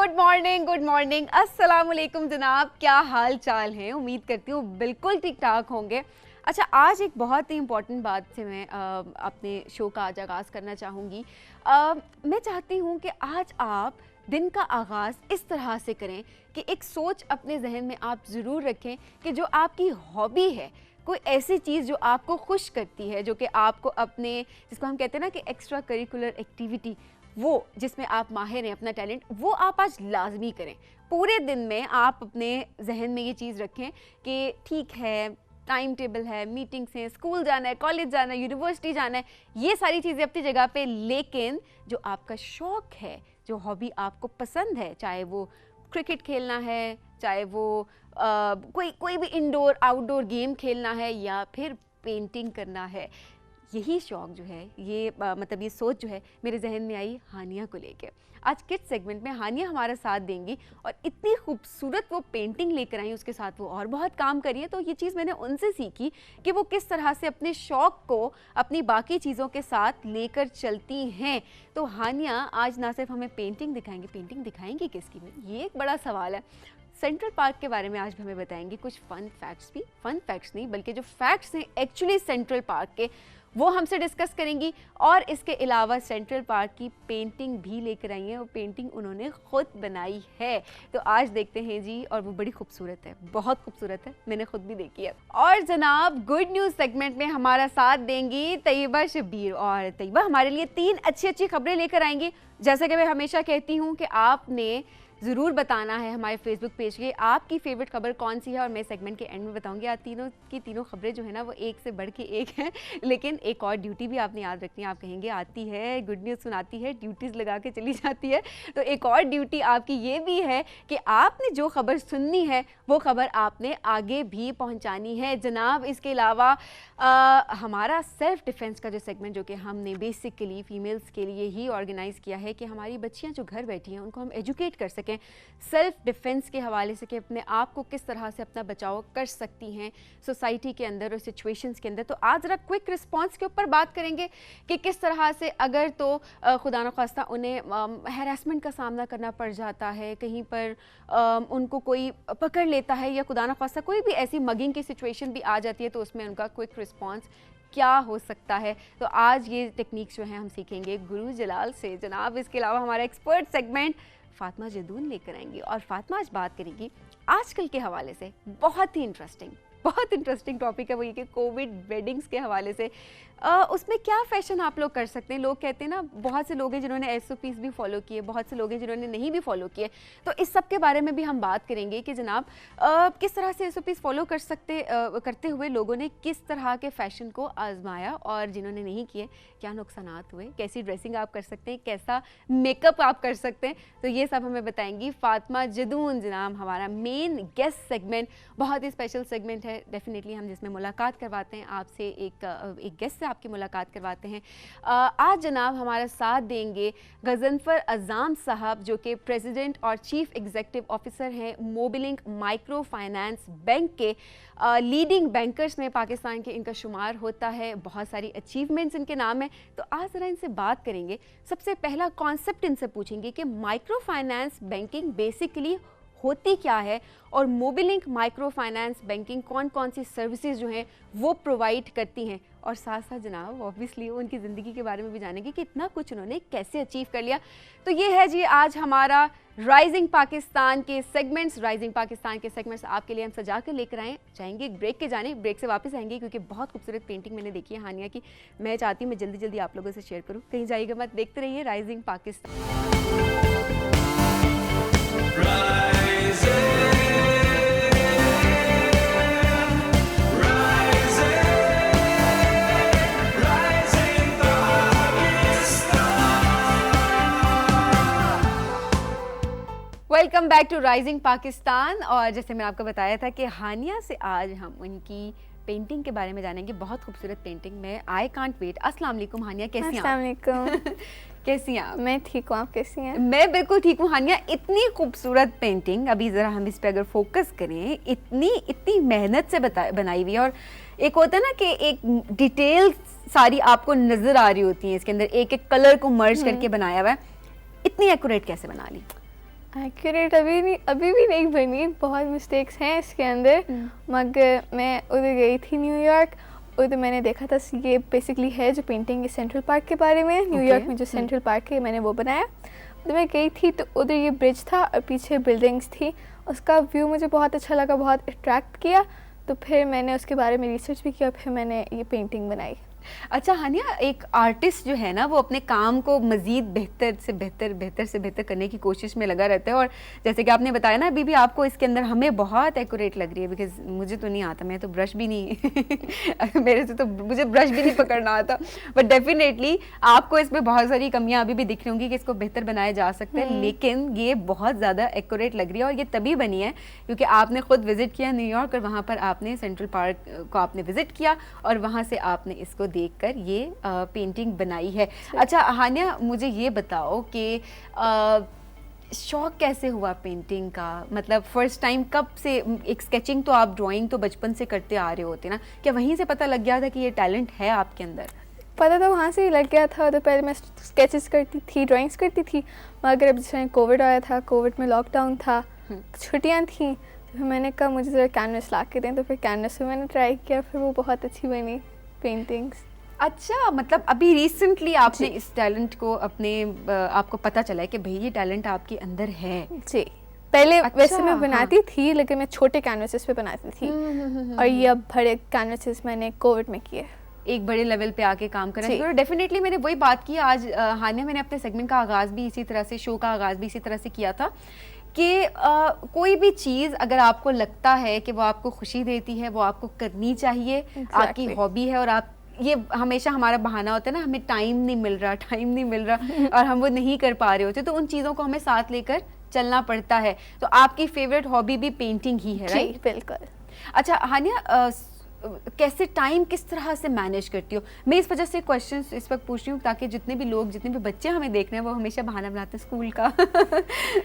Good morning, अस्सलाम वालेकुम जनाब। क्या हाल चाल है? उम्मीद करती हूँ बिल्कुल ठीक ठाक होंगे। अच्छा, आज एक बहुत ही इम्पॉर्टेंट बात से मैं अपने शो का आज आगाज़ करना चाहूँगी। मैं चाहती हूँ कि आज आप दिन का आगाज़ इस तरह से करें कि एक सोच अपने जहन में आप ज़रूर रखें कि जो आपकी हॉबी है, कोई ऐसी चीज़ जो आपको खुश करती है, जो कि आपको अपने, जिसको हम कहते हैं ना कि एक्स्ट्रा करिकुलर एक्टिविटी, वो जिसमें आप माहिर हैं, अपना टैलेंट, वो आप आज लाजमी करें। पूरे दिन में आप अपने जहन में ये चीज़ रखें कि ठीक है, टाइम टेबल है, मीटिंग्स हैं, स्कूल जाना है, कॉलेज जाना है, यूनिवर्सिटी जाना है, ये सारी चीज़ें अपनी जगह पे, लेकिन जो आपका शौक़ है, जो हॉबी आपको पसंद है, चाहे वो क्रिकेट खेलना है, चाहे वो कोई भी इंडोर आउटडोर गेम खेलना है, या फिर पेंटिंग करना है, यही शौक़ जो है, ये मतलब ये सोच जो है मेरे जहन में आई हानिया को लेके। आज किड्स सेगमेंट में हानिया हमारा साथ देंगी और इतनी खूबसूरत वो पेंटिंग लेकर आई, उसके साथ वो और बहुत काम करी है। तो ये चीज़ मैंने उनसे सीखी कि वो किस तरह से अपने शौक़ को अपनी बाकी चीज़ों के साथ लेकर चलती हैं। तो हानिया आज ना सिर्फ हमें पेंटिंग दिखाएंगी किसकी, ये एक बड़ा सवाल है। सेंट्रल पार्क के बारे में आज भी हमें बताएंगे कुछ फन फैक्ट्स, भी फन फैक्ट्स नहीं बल्कि जो फैक्ट्स हैं एक्चुअली सेंट्रल पार्क के, वो हमसे डिस्कस करेंगी। और इसके अलावा सेंट्रल पार्क की पेंटिंग भी लेकर आई हैं, वो पेंटिंग उन्होंने खुद बनाई है। तो आज देखते हैं जी, और वो बड़ी खूबसूरत है, बहुत खूबसूरत है, मैंने खुद भी देखी है। और जनाब गुड न्यूज़ सेगमेंट में हमारा साथ देंगी तैयबा शब्बीर, और तैयबा हमारे लिए 3 अच्छी खबरें लेकर आएंगी। जैसा कि मैं हमेशा कहती हूँ कि आपने ज़रूर बताना है हमारे फेसबुक पेज के आपकी फेवरेट खबर कौन सी है, और मैं सेगमेंट के एंड में बताऊंगी। आज तीनों की तीनों खबरें जो है ना, वो एक से बढ़ के एक हैं, लेकिन एक और ड्यूटी भी आपने याद रखनी है। आप कहेंगे आती है, गुड न्यूज़ सुनाती है, ड्यूटीज़ लगा के चली जाती है, तो एक और ड्यूटी आपकी ये भी है कि आपने जो खबर सुननी है वो खबर आपने आगे भी पहुँचानी है जनाब। इसके अलावा हमारा सेल्फ डिफेंस का जो सेगमेंट, जो कि हमने बेसिकली फ़ीमेल्स के लिए ही ऑर्गेनाइज़ किया है कि हमारी बच्चियाँ जो घर बैठी हैं उनको हम एजुकेट कर सकें सेल्फ डिफेंस के हवाले से, कि अपने आप को किस तरह से अपना बचाव कर सकती हैं सोसाइटी के अंदर और सिचुएशंस के अंदर। तो आज ज़रा क्विक रिस्पांस के ऊपर बात करेंगे कि किस तरह से अगर तो खुदा न ख्वास्ता उन्हें हैरेसमेंट का सामना करना पड़ जाता है, कहीं पर उनको कोई पकड़ लेता है, या खुदा न ख्वास्ता कोई भी ऐसी मगिंग की सिचुएशन भी आ जाती है, तो उसमें उनका क्विक रिस्पांस क्या हो सकता है। तो आज ये टेक्निक्स जो हैं हम सीखेंगे गुरु जलाल से जनाब। इसके अलावा हमारा एक्सपर्ट सेगमेंट फातिमा जदून लेकर आएंगी, और फातिमा आज बात करेंगी आजकल के हवाले से बहुत ही इंटरेस्टिंग टॉपिक है, वो ये कि कोविड वेडिंग्स के हवाले से उसमें क्या फ़ैशन आप लोग कर सकते हैं। लोग कहते हैं ना, बहुत से लोग हैं जिन्होंने SOPs भी फॉलो किए, बहुत से लोग हैं जिन्होंने नहीं भी फॉलो किए। तो इस सब के बारे में भी हम बात करेंगे कि जनाब किस तरह से SOPs फॉलो करते हुए लोगों ने किस तरह के फ़ैशन को आजमाया, और जिन्होंने नहीं किए क्या नुकसानात हुए, कैसी ड्रेसिंग आप कर सकते हैं, कैसा मेकअप आप कर सकते हैं। तो ये सब हमें बताएंगी फातिमा जदून जनाब। हमारा मेन गेस्ट सेगमेंट बहुत ही स्पेशल सेगमेंट है डेफिनेटली, हम जिसमें मुलाकात करवाते हैं आपसे, एक गेस्ट से आपकी मुलाकात करवाते हैं। आज जनाब हमारा साथ देंगे गजनफर अज़ाम साहब, जो कि प्रेसिडेंट और चीफ एग्जीक्यूटिव ऑफिसर हैं मोबिलिंक माइक्रो फाइनेंस बैंक के। लीडिंग बैंकर्स में पाकिस्तान के इनका शुमार होता है, बहुत सारी अचीवमेंट्स इनके नाम हैं। तो आज ज़रा इनसे बात करेंगे। सबसे पहला कॉन्सेप्ट इनसे पूछेंगे कि माइक्रो फाइनेंस बैंकिंग बेसिकली होती क्या है, और मोबिलिंक माइक्रो फाइनेंस बैंकिंग कौन कौन सी सर्विसेज जो हैं वो प्रोवाइड करती हैं, और साथ साथ जनाब ऑब्वियसली वो उनकी ज़िंदगी के बारे में भी जानेंगे कि इतना कुछ उन्होंने कैसे अचीव कर लिया। तो ये है जी आज हमारा राइजिंग पाकिस्तान के सेगमेंट्स आपके लिए हम सजा कर लेकर आए। चाहेंगे एक ब्रेक के जाने, ब्रेक से वापस आएंगे क्योंकि बहुत खूबसूरत पेंटिंग मैंने देखी है हानिया की, मैं चाहती हूँ मैं जल्दी आप लोगों से शेयर करूँ। कहीं जाइएगा मत, देखते रहिए rising Pakistan. Welcome back to rising Pakistan. और जैसे मैंने आपको बताया था कि हानिया से आज हम उनकी पेंटिंग के बारे में जानेंगे, बहुत खूबसूरत पेंटिंग में। I can't wait. अस्सलाम वालेकुम हानिया, कैसी हैं आप? अस्सलाम वालेकुम। कैसी हैं आप? मैं ठीक हूँ, आप कैसी हैं? मैं बिल्कुल ठीक हूँ हानिया। इतनी खूबसूरत पेंटिंग, अभी ज़रा हम इस पे अगर फोकस करें, इतनी मेहनत से बनाई हुई है, और एक होता है ना कि एक डिटेल सारी आपको नज़र आ रही होती है इसके अंदर, एक एक कलर को मर्ज करके बनाया हुआ है। इतनी एक्यूरेट कैसे बना ली? एक्यूरेट अभी भी नहीं बनी, बहुत मिस्टेक्स हैं इसके अंदर। मगर मैं उधर गई थी न्यूयॉर्क, उधर मैंने देखा था ये बेसिकली है जो पेंटिंग सेंट्रल पार्क के बारे में, न्यूयॉर्क में जो सेंट्रल पार्क है मैंने वो बनाया। उधर मैं गई थी तो उधर ये ब्रिज था और पीछे बिल्डिंग्स थी, उसका व्यू मुझे बहुत अच्छा लगा, बहुत अट्रैक्ट किया। तो फिर मैंने उसके बारे में रिसर्च भी किया, फिर मैंने ये पेंटिंग बनाई। अच्छा हानिया, एक आर्टिस्ट जो है ना वो अपने काम को मज़ीद बेहतर से बेहतर करने की कोशिश में लगा रहता है। और जैसे कि आपने बताया ना अभी भी आपको इसके अंदर हमें बहुत एक्यूरेट लग रही है, बिकॉज मुझे तो नहीं आता, मैं तो ब्रश भी नहीं मेरे से तो मुझे ब्रश भी नहीं पकड़ना आता। बट डेफिनेटली आपको इसमें बहुत सारी कमियाँ अभी भी दिख रही होंगी कि इसको बेहतर बनाया जा सकता है, लेकिन ये बहुत ज़्यादा एक्यूरेट लग रही है। और ये तभी बनी है क्योंकि आपने खुद विज़िट किया न्यूयॉर्क, और वहाँ पर आपने सेंट्रल पार्क को आपने विज़िट किया और वहाँ से आपने इसको देखकर ये पेंटिंग बनाई है। अच्छा हानिया, मुझे ये बताओ कि शौक कैसे हुआ पेंटिंग का? मतलब फर्स्ट टाइम कब से? एक स्केचिंग तो आप ड्राइंग तो बचपन से करते आ रहे होते ना, क्या वहीं से पता लग गया था कि ये टैलेंट है आपके अंदर? पता तो वहाँ से ही लग गया था। तो पहले मैं स्केचेस करती थी, ड्राइंग्स करती थी, मगर अब जिस कोविड आया था, कोविड में लॉकडाउन था, छुट्टियाँ थी, तो फिर मैंने कहा मुझे ज़रा कैनवस ला के दें, तो फिर कैनवस में मैंने ट्राई किया, फिर वो बहुत अच्छी बनी पेंटिंग्स। अच्छा, मतलब अभी रिसेंटली आपने इस टैलेंट को आपको पता चला है कि भाई ये टैलेंट आपके अंदर है? जी। पहले वैसे मैं बनाती थी, लेकिन मैं छोटे कैनवसेस पे बनाती थी, और ये अब बड़े कैनवसेस मैंने कोविड में किए, एक बड़े लेवल पे आके काम करना चाहिए। डेफिनेटली मैंने वही बात की आज हानिया, मैंने अपने सेगमेंट का आगाज़ भी इसी तरह से, शो का आगाज़ भी इसी तरह से किया था कि कोई भी चीज़ अगर आपको लगता है कि वो आपको खुशी देती है, वो आपको करनी चाहिए, आपकी हॉबी है, और आप ये हमेशा हमारा बहाना होता है ना, हमें टाइम नहीं मिल रहा और हम वो नहीं कर पा रहे होते, तो उन चीज़ों को हमें साथ लेकर चलना पड़ता है। तो आपकी फेवरेट हॉबी भी पेंटिंग ही है, राइट? बिल्कुल। अच्छा हानिया, कैसे टाइम किस तरह से मैनेज करती हो? मैं इस वजह से क्वेश्चंस इस वक्त पूछ रही हूँ ताकि जितने भी बच्चे हमें देख रहे हैं वो हमेशा बहाना बनाते हैं स्कूल का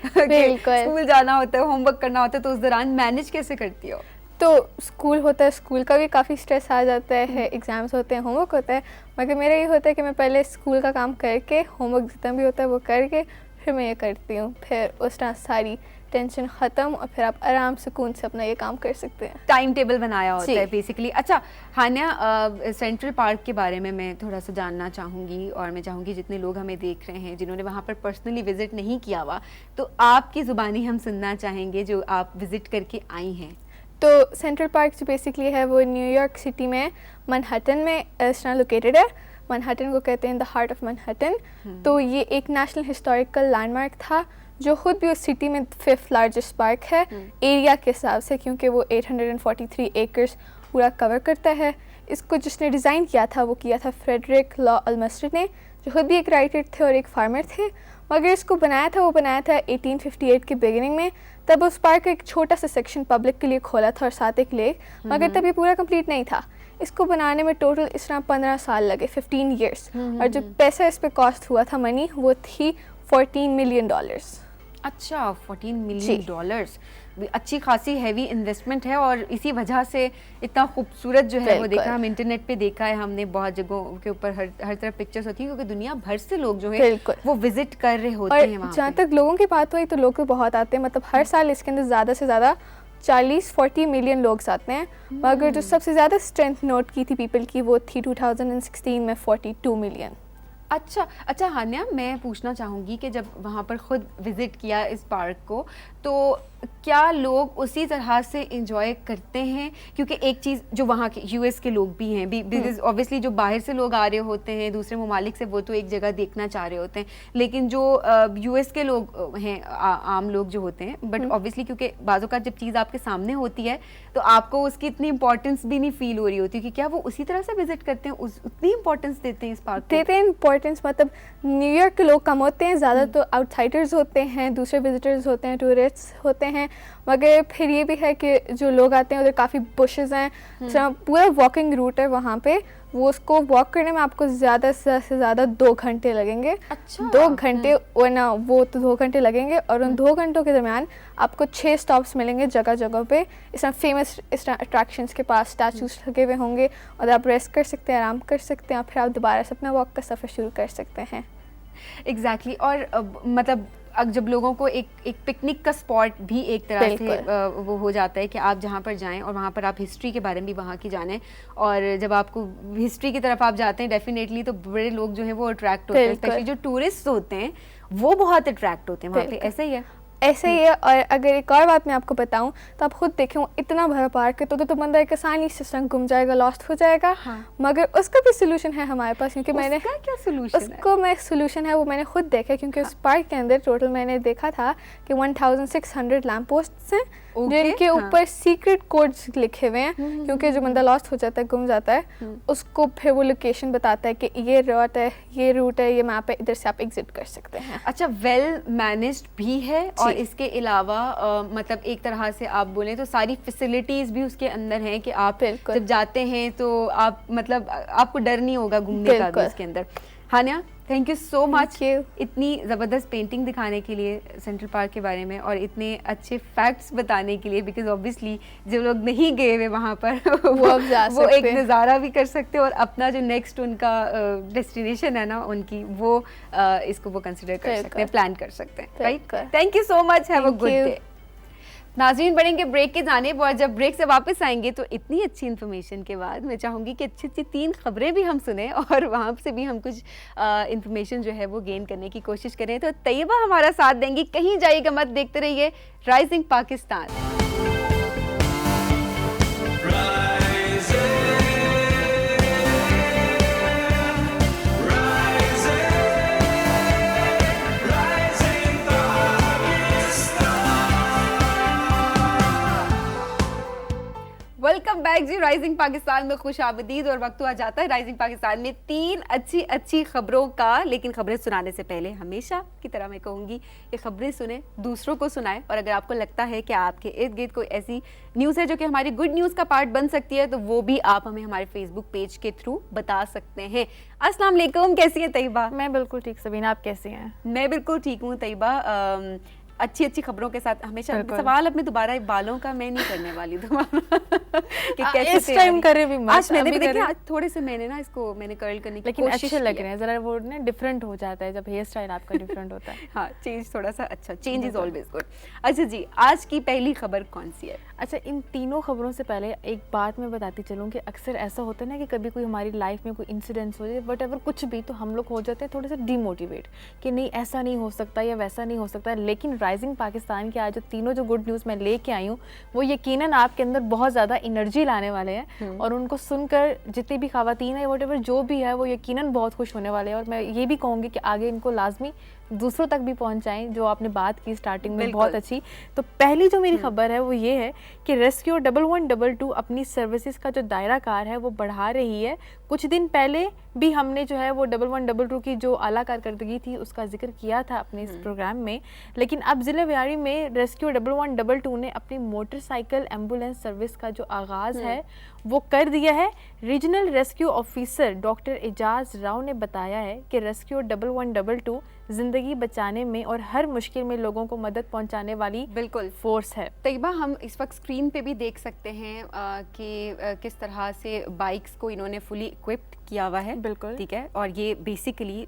स्कूल जाना होता है, होमवर्क करना होता है, तो उस दौरान मैनेज कैसे करती हो? तो स्कूल होता है, स्कूल का भी काफ़ी स्ट्रेस आ जाता है, एग्ज़ाम्स होते हैं, होमवर्क होता है, मगर मेरा ये होता है कि मैं पहले स्कूल का काम करके, होमवर्क जितना भी होता है वो करके, फिर मैं ये करती हूँ, फिर उस तरह सारी टेंशन ख़त्म, और फिर आप आराम सुकून से अपना ये काम कर सकते हैं। टाइम टेबल बनाया होता है बेसिकली। अच्छा हानिया, सेंट्रल पार्क के बारे में मैं थोड़ा सा जानना चाहूँगी, और मैं चाहूँगी जितने लोग हमें देख रहे हैं जिन्होंने वहाँ पर पर्सनली विज़िट नहीं किया हुआ, तो आपकी ज़ुबानी हम सुनना चाहेंगे जो आप विज़िट करके आई हैं। तो सेंट्रल पार्क जो बेसिकली है वो न्यूयॉर्क सिटी में मैनहट्टन में इस तरह लोकेटेड है। मैनहट्टन को कहते हैं द हार्ट ऑफ मैनहट्टन। तो ये एक नेशनल हिस्टोरिकल लैंडमार्क था जो खुद भी उस सिटी में 5th लार्जेस्ट पार्क है एरिया के हिसाब से, क्योंकि वो 843 एकर्स पूरा कवर करता है। इसको जिसने डिज़ाइन किया था वो किया था फ्रेडरिक लॉ अल्मस्टर ने, जो खुद भी एक राइटर थे और एक फार्मर थे। मगर इसको बनाया था 1858 के बिगिनिंग में। तब उस पार्क का एक छोटा सा सेक्शन पब्लिक के लिए खोला था और साथ एक लेक, मगर तब ये पूरा कंप्लीट नहीं था। इसको बनाने में टोटल इस तरह 15 साल लगे, 15 ईयर्स। और जो पैसा इस पे कॉस्ट हुआ था, मनी, वो थी $14 मिलियन। अच्छा, $14 मिलियन, अच्छी खासी हैवी इन्वेस्टमेंट है, और इसी वजह से इतना खूबसूरत जो है वो देखा, हम इंटरनेट पे देखा है हमने, बहुत जगहों के ऊपर हर तरफ पिक्चर्स होती हैं, क्योंकि दुनिया भर से लोग जो है वो विजिट कर रहे होते हैं वहाँ पे। जहाँ तक लोगों की बात हुई तो लोग तो बहुत आते हैं, मतलब हर साल इसके अंदर ज़्यादा से ज़्यादा 40-40 मिलियन लोग आते हैं। मगर जो सबसे ज़्यादा स्ट्रेंथ नोट की थी पीपल की, वो थी 2016 में 42 मिलियन। अच्छा हानिया, मैं पूछना चाहूँगी कि जब वहाँ पर खुद विज़िट किया इस पार्क को, तो क्या लोग उसी तरह से एंजॉय करते हैं? क्योंकि एक चीज़ जो वहाँ के यूएस के लोग भी हैं, बिकॉज ऑब्वियसली जो बाहर से लोग आ रहे होते हैं दूसरे ममालिक से, वो तो एक जगह देखना चाह रहे होते हैं, लेकिन जो यूएस के लोग हैं, आम लोग जो होते हैं, बट ऑब्वियसली क्योंकि बाज़ों का जब चीज़ आपके सामने होती है तो आपको उसकी इतनी इंपॉर्टेंस भी नहीं फील हो रही होती, कि क्या वो उसी तरह से विजिट करते हैं, उतनी इंपॉर्टेंस देते हैं इस पार्क को? देते हैं इंपॉर्टेंस, मतलब न्यूयॉर्क के लोग कम होते हैं, ज़्यादा तो आउटसाइडर्स होते हैं, दूसरे विजिटर्स होते हैं, टूरिस्ट्स होते हैं। मगर फिर ये भी है कि जो लोग आते हैं उधर काफ़ी बुशेस हैं, पूरा वॉकिंग रूट है वहाँ पे, वो उसको वॉक करने में आपको ज़्यादा से ज़्यादा 2 घंटे लगेंगे। अच्छा। 2 घंटे, वरना वो तो 2 घंटे लगेंगे, और उन 2 घंटों के दरमियान आपको 6 स्टॉप्स मिलेंगे जगह जगह पे। इस तरह फेमस अट्रैक्शंस के पास स्टैचूज लगे हुए होंगे, और आप रेस्ट कर सकते हैं, आराम कर सकते हैं, और फिर आप दोबारा से अपना वॉक का सफ़र शुरू कर सकते हैं। एग्जैक्टली। और मतलब जब लोगों को एक पिकनिक का स्पॉट भी एक तरह से वो हो जाता है कि आप जहाँ पर जाएं और वहाँ पर आप हिस्ट्री के बारे में भी वहाँ की जानें, और जब आपको हिस्ट्री की तरफ आप जाते हैं डेफिनेटली तो बड़े लोग जो हैं वो अट्रैक्ट होते हैं, स्पेशली जो टूरिस्ट होते हैं वो बहुत अट्रैक्ट होते हैं वहाँ पे। ऐसा ही है? ऐसे ही है। और अगर एक और बात मैं आपको बताऊं तो आप खुद देखें वो इतना भरा पार्क है तो बंदा एक आसानी से संग घूम जाएगा, लॉस्ट हो जाएगा। हाँ। मगर उसका भी सोल्यूशन है हमारे पास, क्योंकि मैंने क्या सोल्यूशन उसको मैं सोल्यूशन है वो मैंने खुद देखा, क्योंकि उस पार्क के अंदर टोटल मैंने देखा था कि 1600 लैम्प पोस्ट्स हैं जिनके ऊपर सीक्रेट कोड्स लिखे हुए हैं, क्योंकि जो बंदा लॉस्ट हो जाता है, गुम जाता है, उसको फिर वो लोकेशन बताता है कि ये रूट है, ये मैप है, इधर से आप एग्जिट कर सकते हैं। अच्छा, वेल मैनेज्ड भी है और इसके अलावा मतलब एक तरह से आप बोलें तो सारी फैसिलिटीज भी उसके अंदर हैं कि आप जब जाते हैं तो आप मतलब आपको डर नहीं होगा घूमने का भी इसके अंदर। हानिया, थैंक यू सो मच इतनी ज़बरदस्त पेंटिंग दिखाने के लिए सेंट्रल पार्क के बारे में और इतने अच्छे फैक्ट्स बताने के लिए, बिकॉज ऑब्वियसली जो लोग नहीं गए हुए वहाँ पर वो एक नज़ारा भी कर सकते हैं और अपना जो नेक्स्ट उनका डेस्टिनेशन है ना उनकी वो इसको वो कंसिडर कर सकते हैं, प्लान कर सकते हैं। Right, thank you so much, have a good day. नाज़रीन, बढ़ेंगे ब्रेक की जानिब और जब ब्रेक से वापस आएंगे तो इतनी अच्छी इन्फॉर्मेशन के बाद मैं चाहूँगी कि अच्छी अच्छी 3 खबरें भी हम सुने और वहाँ से भी हम कुछ इन्फॉर्मेशन जो है वो गेन करने की कोशिश करें। तो तैयबा हमारा साथ देंगी, कहीं जाइएगा मत, देखते रहिए राइजिंग पाकिस्तान। वेलकम बैक जी, राइजिंग पाकिस्तान में खुश आमदीद। और वक्त हुआ जाता है राइजिंग पाकिस्तान में 3 अच्छी खबरों का। लेकिन खबरें सुनाने से पहले हमेशा की तरह मैं कहूँगी कि खबरें सुने, दूसरों को सुनाएं, और अगर आपको लगता है कि आपके इर्द गिर्द कोई ऐसी न्यूज़ है जो कि हमारी गुड न्यूज़ का पार्ट बन सकती है तो वो भी आप हमें हमारे फेसबुक पेज के थ्रू बता सकते हैं। अस्सलाम वालेकुम, कैसी है तैयबा? मैं बिल्कुल ठीक सबीना, आप कैसी हैं? मैं बिल्कुल ठीक हूँ तैयबा। अच्छी खबरों के साथ हमेशा सवाल अपने दोबारा बालों का मैं नहीं करने वाली दोबारा कि कैसे इस टाइम करे भी मत। आज मैंने भी देखा, थोड़े से मैंने कर्ल करने की लेकिन अच्छे लग रहे हैं, जरा वो ना डिफरेंट हो जाता है जब हेयर स्टाइल आपका डिफरेंट होता है। हाँ, चेंज थोड़ा सा अच्छा, चेंज इज ऑलवेज गुड। अच्छा जी, आज की पहली खबर कौन सी है? अच्छा, इन तीनों खबरों से पहले एक बात मैं बताती चलूँ कि अक्सर ऐसा होता है ना कि कभी कोई हमारी लाइफ में कोई इंसिडेंट्स हो जाए, वट एवर कुछ भी, तो हम लोग हो जाते हैं थोड़े से डीमोटिवेट कि नहीं ऐसा नहीं हो सकता या वैसा नहीं हो सकता। लेकिन राइजिंग पाकिस्तान के आज जो गुड न्यूज़ मैं लेके आई हूँ वो यकीनन आपके अंदर बहुत ज़्यादा एनर्जी लाने वाले हैं और उनको सुनकर जितनी भी ख़वातीन है वट एवर जो भी है वो यकीनन बहुत खुश होने वाले हैं। और मैं ये भी कहूँगी कि आगे इनको लाजमी दूसरों तक भी पहुंचाएं, जो आपने बात की स्टार्टिंग में बहुत अच्छी। तो पहली जो मेरी खबर है वो ये है कि रेस्क्यू 1122 अपनी सर्विसेज का जो दायरा कार है वो बढ़ा रही है। कुछ दिन पहले भी हमने जो है वो 1122 की जो आला कारकर्दगी थी उसका जिक्र किया था अपने इस प्रोग्राम में, लेकिन अब ज़िला व्यारी में रेस्क्यू 1122 ने अपनी मोटरसाइकिल एम्बुलेंस सर्विस का जो आगाज़ है वो कर दिया है। Regional rescue officer doctor Ejaz Rao ने बताया है कि रेस्क्यू 1122 जिंदगी बचाने में और हर मुश्किल में लोगों को मदद पहुंचाने वाली बिल्कुल फोर्स है। तैयबा, हम इस वक्त स्क्रीन पे भी देख सकते हैं कि किस तरह से बाइक्स को इन्होंने फुली इक्विप्ड किया हुआ है। बिल्कुल ठीक है, और ये बेसिकली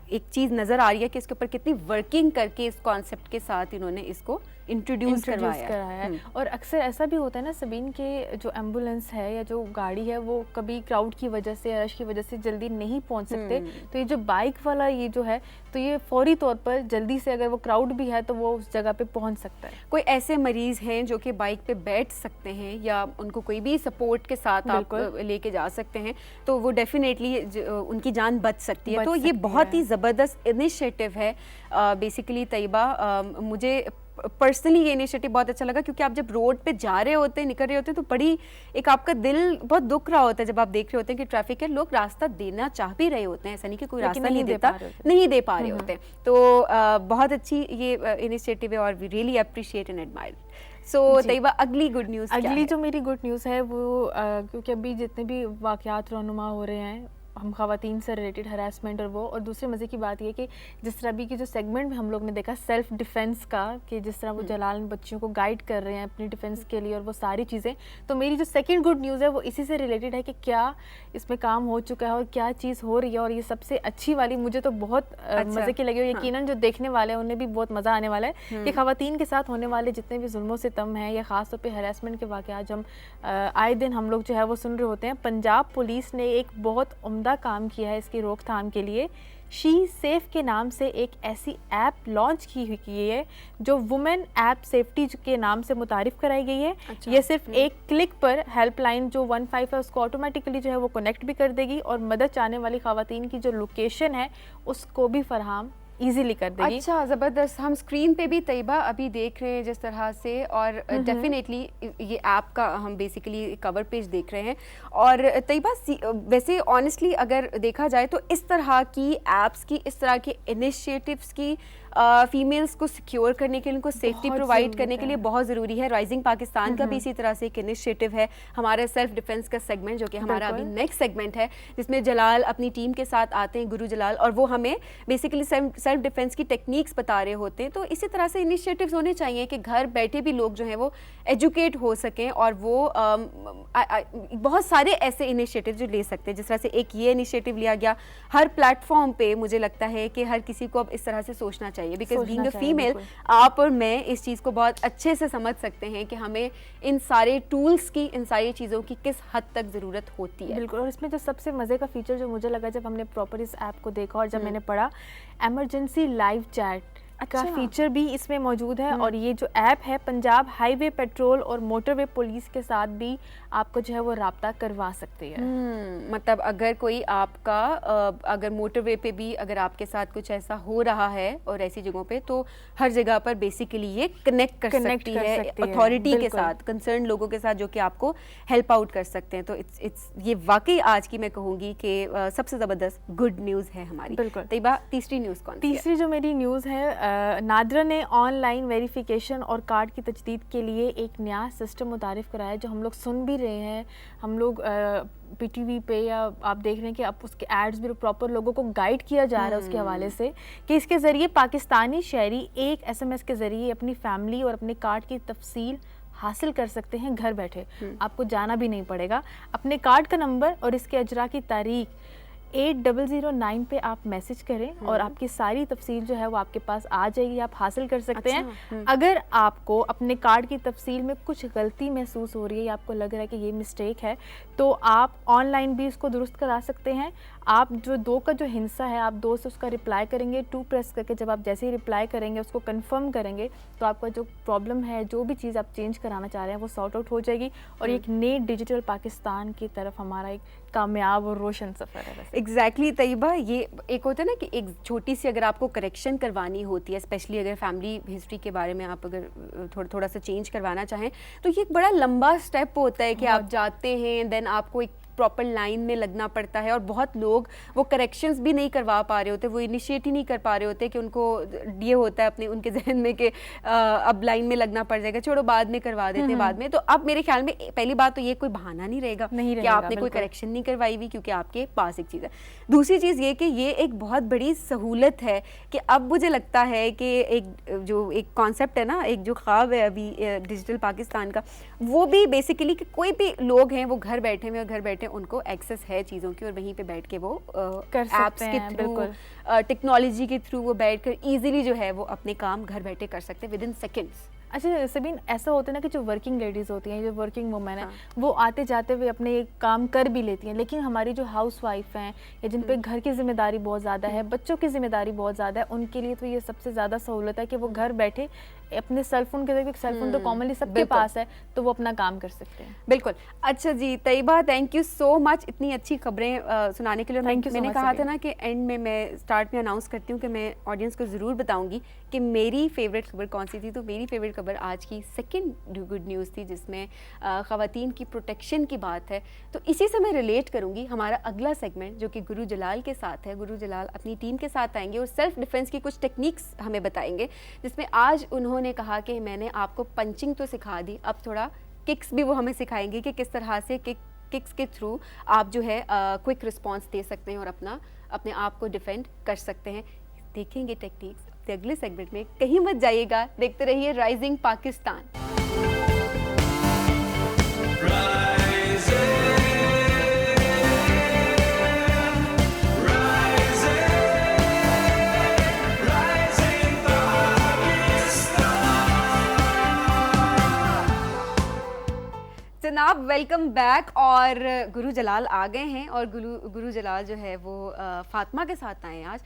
एक चीज़ नज़र आ रही है कि इसके ऊपर कितनी वर्किंग करके इस कॉन्सेप्ट के साथ इन्होंने इसको इंट्रोड्यूस कराया है। और अक्सर ऐसा भी होता है ना सबीन के जो एम्बुलेंस है या जो गाड़ी है वो कभी क्राउड की वजह से या रश की वजह से जल्दी नहीं पहुंच सकते, तो ये जो बाइक वाला ये जो है तो ये फौरी तौर पर जल्दी से अगर वो क्राउड भी है तो वो उस जगह पे पहुंच सकता है। कोई ऐसे मरीज हैं जो कि बाइक पे बैठ सकते हैं या उनको कोई भी सपोर्ट के साथ आप लेके जा सकते हैं तो वो डेफिनेटली उनकी जान बच सकती है। तो ये बहुत ही ज़बरदस्त इनिशिएटिव है बेसिकली तैयबा। मुझे पर्सनली ये इनिशिएटिव बहुत अच्छा लगा, क्योंकि आप जब रोड पे जा रहे होते हैं, निकल रहे होते हैं, तो बड़ी एक आपका दिल बहुत दुख रहा होता है जब आप देख रहे होते हैं कि ट्रैफिक है, लोग रास्ता देना चाह भी रहे होते हैं, ऐसा नहीं कि कोई रास्ता नहीं दे पा रहे होते। तो बहुत अच्छी ये इनिशिएटिव है और we really appreciate and admire. So Taiyaba, अगली गुड न्यूज़ जो मेरी गुड न्यूज़ है वो क्योंकि अभी जितने भी वाक़यात रहनुमा हो रहे हैं हम ख़वातीन से रिलेटेड हरासमेंट और वो, और दूसरे मज़े की बात ये कि जिस तरह अभी की जो सेगमेंट में हम लोग ने देखा सेल्फ़ डिफेंस का, कि जिस तरह वो जलाल बच्चियों को गाइड कर रहे हैं अपनी डिफेंस के लिए और वो सारी चीज़ें, तो मेरी जो सेकंड गुड न्यूज़ है वो इसी से रिलेटेड है कि क्या इसमें काम हो चुका है और क्या चीज़ हो रही है। और ये सबसे अच्छी वाली मुझे तो बहुत मज़े की लगी, और यकीनन जो देखने वाले हैं उन्हें भी बहुत मज़ा आने वाला है कि ख़वातीन के साथ होने वाले जितने भी जुल्मों सितम हैं या ख़ास तौर पे हरासमेंट के वाक़यात हम आए दिन हम लोग जो है वो सुन रहे होते हैं। पंजाब पुलिस ने एक बहुत उम्दा काम किया है इसकी रोकथाम के लिए। शी सेफ के नाम से एक ऐसी ऐप लॉन्च की है जो वुमेन ऐप सेफ्टी के नाम से मुतारिफ़ कराई गई है। अच्छा। ये सिर्फ एक क्लिक पर हेल्पलाइन जो 15 है उसको ऑटोमेटिकली जो है वो कनेक्ट भी कर देगी और मदद चाहने वाली ख़वातीन की जो लोकेशन है उसको भी फराहम इजीली कर देगी। अच्छा, ज़बरदस्त। हम स्क्रीन पे भी तैयबा अभी देख रहे हैं जिस तरह से, और डेफिनेटली ये ऐप का हम बेसिकली कवर पेज देख रहे हैं। और तैयबा वैसे ऑनेस्टली अगर देखा जाए तो इस तरह की ऐप्स की, इस तरह के इनिशिएटिव्स की फीमेल्स को सिक्योर करने के लिए, उनको सेफ्टी प्रोवाइड करने के लिए बहुत ज़रूरी है। राइजिंग पाकिस्तान का भी इसी तरह से एक इनिशिएटिव है, हमारा सेल्फ डिफेंस का सेगमेंट जो कि हमारा अभी नेक्स्ट सेगमेंट है, जिसमें जलाल अपनी टीम के साथ आते हैं, गुरु जलाल, और वो हमें बेसिकली सेल्फ डिफेंस की टेक्निक्स बता रहे होते हैं। तो इसी तरह से इनिशिएटिव्स होने चाहिए कि घर बैठे भी लोग जो हैं वो एजुकेट हो सकें, और वो बहुत सारे ऐसे इनिशिएटिव जो ले सकते हैं। जिस तरह से एक ये इनिशिएटिव लिया गया, हर प्लेटफॉर्म पे मुझे लगता है कि हर किसी को अब इस तरह से सोचना चाहिए, बिकॉज बीइंग अ फीमेल आप और मैं इस चीज़ को बहुत अच्छे से समझ सकते हैं कि हमें इन सारे टूल्स की, इन सारी चीज़ों की किस हद तक ज़रूरत होती है। बिल्कुल। और इसमें जो सबसे मज़े का फीचर जो मुझे लगा जब हमने प्रॉपर इस ऐप को देखा और जब मैंने पढ़ा, एमरजेंसी लाइव चैट का फीचर भी इसमें मौजूद है। और ये जो ऐप है पंजाब हाईवे पेट्रोल और मोटरवे पुलिस के साथ भी आपको जो है वो राब्ता करवा सकती है। मतलब अगर कोई आपका अगर मोटरवे पे भी अगर आपके साथ कुछ ऐसा हो रहा है और ऐसी जगहों पे, तो हर जगह पर बेसिकली ये कनेक्ट कर सकती है अथॉरिटी के साथ, कंसर्न लोगों के साथ, जो कि आपको हेल्प आउट कर सकते हैं। तो इट्स ये वाकई आज की मैं कहूँगी कि सबसे ज़बरदस्त गुड न्यूज़ है हमारी। बिल्कुल। तैयबा, तीसरी न्यूज़ कौन सी है? तीसरी जो मेरी न्यूज़ है, नादरा ने ऑनलाइन वेरिफिकेशन और कार्ड की तजदीद के लिए एक नया सिस्टम मुतारिफ़ कराया, जो हम लोग सुन भी रहे हैं। हम लोग PTV पे या आप देख रहे हैं कि अब उसके एड्स भी प्रॉपर लोगों को गाइड किया जा रहा है उसके हवाले से, कि इसके ज़रिए पाकिस्तानी शहरी एक SMS के ज़रिए अपनी फैमिली और अपने कार्ड की तफसील हासिल कर सकते हैं घर बैठे। आपको जाना भी नहीं पड़ेगा। अपने कार्ड का नंबर और इसके अजरा की तारीख 8009 पे आप मैसेज करें और आपकी सारी तफसील जो है वो आपके पास आ जाएगी, आप हासिल कर सकते हैं। अगर आपको अपने कार्ड की तफसील में कुछ गलती महसूस हो रही है या आपको लग रहा है कि ये मिस्टेक है, तो आप ऑनलाइन भी इसको दुरुस्त करा सकते हैं। आप जो 2 का जो हिस्सा है, आप 2 से उसका रिप्लाई करेंगे, 2 प्रेस करके जब आप जैसे ही रिप्लाई करेंगे उसको कंफर्म करेंगे, तो आपका जो प्रॉब्लम है, जो भी चीज़ आप चेंज कराना चाह रहे हैं वो सॉर्ट आउट हो जाएगी। और एक नए डिजिटल पाकिस्तान की तरफ हमारा एक कामयाब और रोशन सफ़र है। एग्जैक्टली तैयबा, ये एक होता है ना कि एक छोटी सी अगर आपको करेक्शन करवानी होती है, स्पेशली अगर फैमिली हिस्ट्री के बारे में आप अगर थोड़ा सा चेंज करवाना चाहें, तो ये एक बड़ा लंबा स्टेप होता है कि आप जाते हैं, देन आपको एक प्रॉपर लाइन में लगना पड़ता है, और बहुत लोग वो करेक्शंस भी नहीं करवा पा रहे होते, वो इनिशिएट ही नहीं कर पा रहे होते कि उनको ये होता है अपने उनके जहन में कि अब लाइन में लगना पड़ जाएगा, छोड़ो बाद में करवा देते हैं बाद में। तो अब मेरे ख्याल में पहली बात तो ये कोई बहाना नहीं रहेगा कि आपने कोई करेक्शन नहीं करवाई हुई, क्योंकि आपके पास एक चीज़ है। दूसरी चीज़ ये कि ये एक बहुत बड़ी सहूलत है कि अब मुझे लगता है कि एक कॉन्सेप्ट है ना, एक जो ख्वाब है अभी डिजिटल पाकिस्तान का, वो भी बेसिकली कि कोई भी लोग हैं वो घर बैठे हुए, घर बैठे उनको एक्सेस है चीज़ों की, और वहीं पे बैठ के वो ऐप्स के थ्रू, टेक्नोलॉजी के थ्रू वो बैठकर इजीली जो है वो अपने काम घर बैठे कर सकते हैं विद इन सेकेंड्स। अच्छा सबीन, ऐसा होता है ना कि जो वर्किंग लेडीज़ होती हैं, जो वर्किंग वुमेन है, वो आते जाते हुए अपने काम कर भी लेती हैं, लेकिन हमारी जो हाउस वाइफ हैं या जिन पे घर की जिम्मेदारी बहुत ज़्यादा है, बच्चों की जिम्मेदारी बहुत ज़्यादा है, उनके लिए तो ये सबसे ज़्यादा सहूलत है कि वो घर बैठे अपने सेलफोन के जरिए, सेलफोन तो कॉमनली सबके पास है, तो वो अपना काम कर सकते हैं। बिल्कुल। अच्छा जी Taiyaba, thank you so much इतनी अच्छी खबरें सुनाने के लिए। मैंने कहा था ना कि एंड में मैं स्टार्ट में अनाउंस करती हूँ कि मैं ऑडियंस को ज़रूर बताऊंगी कि मेरी फेवरेट खबर कौन सी थी। तो मेरी फेवरेट खबर आज की सेकंड गुड न्यूज़ थी, जिसमें ख़वातीन की प्रोटेक्शन की बात है। तो इसी से मैं रिलेट करूँगी हमारा अगला सेगमेंट, जो कि गुरु जलाल के साथ है। गुरु जलाल अपनी टीम के साथ आएंगे और सेल्फ डिफेंस की कुछ टेक्निक्स हमें बताएंगे, जिसमें आज उन्होंने कहा कि मैंने आपको पंचिंग तो सिखा दी, अब थोड़ा किक्स भी वो हमें सिखाएंगे कि किस तरह से किक किक्स के थ्रू आप जो है क्विक रिस्पॉन्स दे सकते हैं और अपने आप को डिफेंड कर सकते हैं। देखेंगे टेक्निक्स अपने अगले सेगमेंट में, कहीं मत जाइएगा, देखते रहिए राइजिंग पाकिस्तान। जनाब वेलकम बैक। और गुरु जलाल आ गए हैं और गुरु जलाल जो है वो फातिमा के साथ आए हैं आज।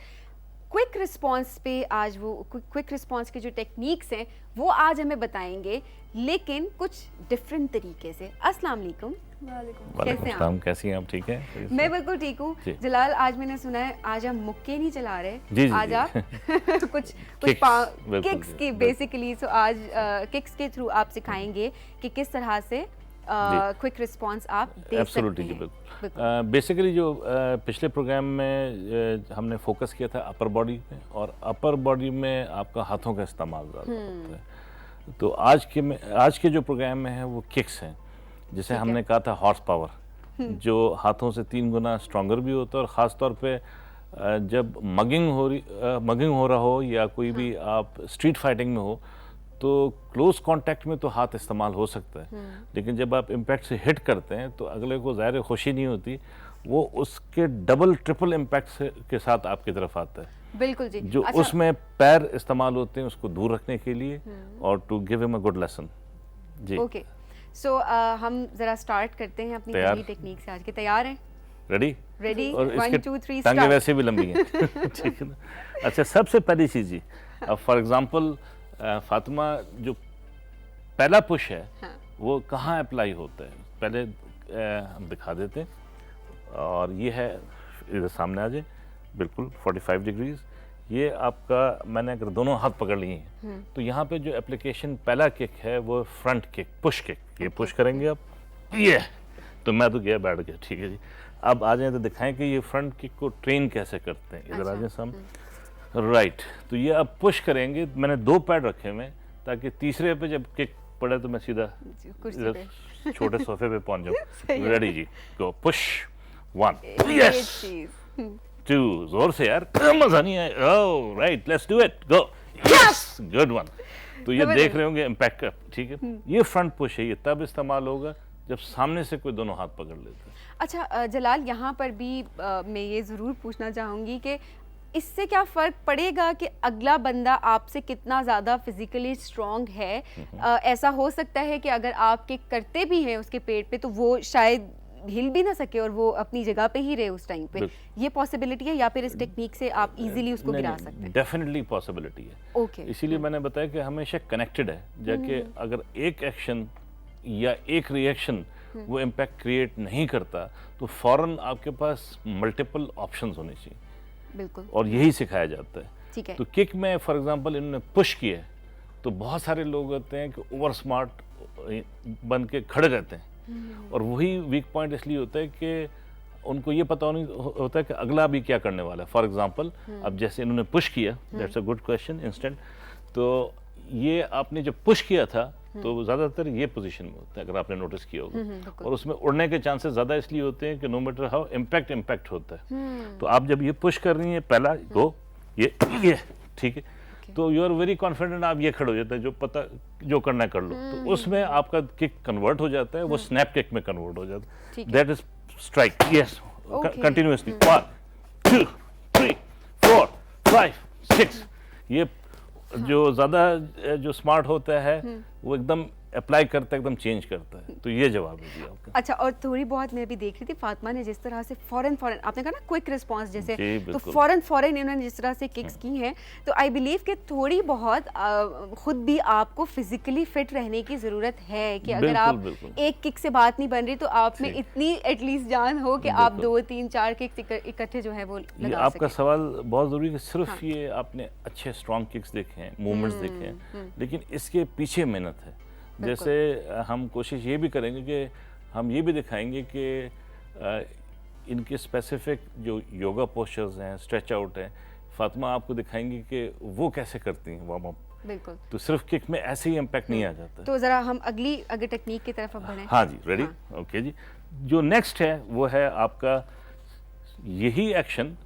क्विक रिस्पांस पे आज वो क्विक रिस्पांस की जो टेक्निक्स हैं वो आज हमें बताएंगे, लेकिन कुछ डिफरेंट तरीके से। अस्सलाम वालेकुम। कैसे हैं आप? कैसी हैं आप? ठीक है, मैं बिल्कुल ठीक हूँ। जलाल, आज मैंने सुना है आज हम मुक्के नहीं चला रहे, जी, आज जी, आप कुछ किक्स की बेसिकली। सो आज किक्स के थ्रू आप सिखाएंगे कि किस तरह से क्विक रिस्पांस आप दे सकते हैं। बेसिकली जो पिछले प्रोग्राम में हमने फोकस किया था अपर बॉडी पे, और अपर बॉडी में आपका हाथों का इस्तेमाल ज़्यादा होता है। तो आज के जो प्रोग्राम में है वो किक्स हैं, जिसे हमने कहा था हॉर्स पावर, जो हाथों से 3 गुना स्ट्रॉन्गर भी होता है। और ख़ास तौर पे जब मगिंग हो रहा हो या कोई भी आप स्ट्रीट फाइटिंग में हो, तो क्लोज कांटेक्ट में तो हाथ इस्तेमाल हो सकता है, लेकिन जब आप इम्पैक्ट से हिट करते हैं तो अगले को ज़ाहिर खुशी नहीं होती, वो उसके डबल ट्रिपल इम्पैक्ट के साथ आपकी तरफ आता है। बिल्कुल जी। जो अच्छा, उसमें पैर इस्तेमाल होते हैं उसको दूर रखने के लिए और to give him a good lesson. जी ओके, सो हम ज़रा स्टार्ट करते हैं अपनी पहली टेक्निक से। आज के तैयार हैं? रेडी? रेडी। और 1 2 3 टांगे वैसे भी लंबी हैं। ठीक है ना? अच्छा, सबसे पहली चीज़ जी, अब फॉर एग्जांपल फातिमा, जो पहला पुश है वो कहाँ अप्लाई होता है, पहले हम दिखा देते हैं। और ये है, इधर सामने आ जाए, बिल्कुल 45 डिग्रीज। ये आपका, मैंने अगर दोनों हाथ पकड़ लिए हैं तो यहाँ पे जो एप्लीकेशन पहला किक है वो फ्रंट किक, पुश किक। ये पुश करेंगे आप, ये तो मैं तो गया बैठ गया। ठीक है जी, अब आ जाए तो दिखाएं कि ये फ्रंट किक को ट्रेन कैसे करते हैं। इधर आ जाए सामने, राइट। तो ये अब पुश करेंगे, मैंने 2 पैड रखे हुए ताकि तीसरे पे जब किक पड़े तो मैं सीधा छोटे सोफे पे पहुंच जाऊं। रेडी जी, गो। पुश 1, यस 2, जोर से यार, मजा नहीं आया। Oh right, let's do it, go, yes, good one. तो ये देख रहे होंगे इम्पैक्ट का, ठीक है। ये फ्रंट पुश है, ये तब इस्तेमाल होगा जब सामने से कोई दोनों हाथ पकड़ लेते हैं। अच्छा जलाल, यहाँ पर भी मैं ये ज़रूर पूछना चाहूँगी कि इससे क्या फ़र्क पड़ेगा कि अगला बंदा आपसे कितना ज़्यादा फिजिकली स्ट्रॉन्ग है? ऐसा हो सकता है कि अगर आप किक करते भी हैं उसके पेट पे तो वो शायद हिल भी ना सके और वो अपनी जगह पे ही रहे उस टाइम पे। ये पॉसिबिलिटी है, या फिर इस टेक्निक से आप इजीली उसको गिरा सकते हैं? डेफिनेटली पॉसिबिलिटी है। ओके, इसीलिए मैंने बताया कि हमेशा कनेक्टेड है, जाके अगर एक एक्शन या एक रिएक्शन वो इम्पैक्ट क्रिएट नहीं करता तो फौरन आपके पास मल्टीपल ऑप्शंस होने चाहिए। बिल्कुल, और यही सिखाया जाता है। ठीक है। तो किक में फॉर एग्जांपल इन्होंने पुश किया है तो बहुत सारे लोग होते हैं कि ओवर स्मार्ट बन के खड़े रहते हैं, और वही वीक पॉइंट इसलिए होता है कि उनको ये पता नहीं होता है कि अगला भी क्या करने वाला है। फॉर एग्जांपल अब जैसे इन्होंने पुश किया, that's a good question, instant. तो ये आपने जब पुश किया था तो ज़्यादातर ये पोजीशन में होता है, अगर आपने नोटिस किया होगा, और उसमें उड़ने के चांसेस ज़्यादा इसलिए होते हैं कि नो मैटर हाउ इम्पैक्ट होता है। तो आप जब ये पुश कर रही हैं, पहला गो, ये ठीक है, तो यू आर वेरी कॉन्फिडेंट, आप ये खड़े हो जाते हैं, जो पता जो करना है कर लो। तो उसमें आपका किक कन्वर्ट हो जाता है, वो स्नैप किक में कन्वर्ट हो जाता है। That is strike, yes, continuously 1 2 3 4 5 6। ये जो ज़्यादा जो स्मार्ट होता है वो एकदम अप्लाई करता है, एकदम चेंज करता है। तो ये जवाब है जी आपका। अच्छा, और थोड़ी बहुत मैं भी देख रही थी फातिमा ने जिस तरह से फौरन आपने कहा ना क्विक रिस्पांस जैसे, तो फौरन इन्होंने जिस तरह से किक्स की हैं, तो आई बिलीव कि थोड़ी बहुत खुद भी आपको फिजिकली फिट रहने की ज़रूरत है कि अगर आप एक किक से बात नहीं बन रही तो आप में इतनी एटलीस्ट जान हो कि आप 2 3 4 किक्स इकट्ठे जो है वो लगा आपका सकें। सवाल बहुत ज़रूरी है कि सिर्फ ये आपने अच्छे स्ट्रॉन्ग किक्स देखे हैं, मूवमेंट्स देखे हैं, लेकिन इसके पीछे मेहनत है। जैसे हम कोशिश ये भी करेंगे कि हम ये भी दिखाएंगे कि इनके स्पेसिफिक जो योगा पोस्चर्स हैं, स्ट्रेच आउट हैं, फातिमा आपको दिखाएंगी कि वो कैसे करती हैं वार्म अप। बिल्कुल, तो सिर्फ किक में ऐसे ही इम्पैक्ट नहीं आ जाता। तो ज़रा हम अगली टेक्निक की तरफ बढ़ें। हाँ जी, रेडी, ओके जी। जो नेक्स्ट है वो है आपका यही एक्शन,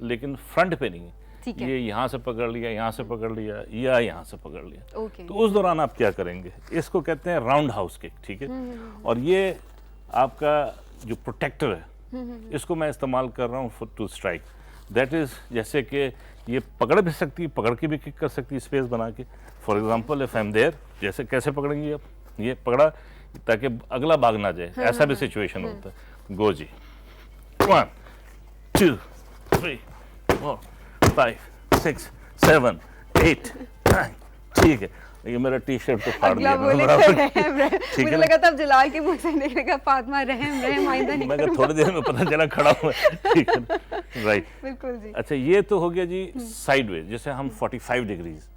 लेकिन फ्रंट पे नहीं, ठीक है। ये यहाँ से पकड़ लिया, यहाँ से पकड़ लिया, या यहाँ से पकड़ लिया। ओके। तो उस दौरान आप क्या करेंगे, इसको कहते हैं राउंड हाउस किक, ठीक है। और ये आपका जो प्रोटेक्टर है, इसको मैं इस्तेमाल कर रहा हूँ टू स्ट्राइक। दैट इज जैसे कि ये पकड़ भी सकती है, पकड़ के भी किक कर सकती है स्पेस बना के। For example if I am there, जैसे कैसे पकड़ेंगे आप, ये पकड़ा ताकि अगला भाग ना जाए, ऐसा भी सिचुएशन होता है। गो जी, 1 2 3 4 5 6 7 8 9, ठीक है। ये मेरा टी शर्ट तो फाड़ अगला दिया मैंने बोले बराबर। रहम रहम, ठीक है मुझे ना? लगा था अब जलाल के मुंह से निकलेगा फातिमा रहम रहम आइंदा नहीं मैं करूंगा। थोड़ी देर में पता चला खड़ा हुआ है, ठीक है, राइट। बिल्कुल जी। अच्छा, ये तो हो गया जी साइडवेज, जैसे हम 45 डिग्रीज।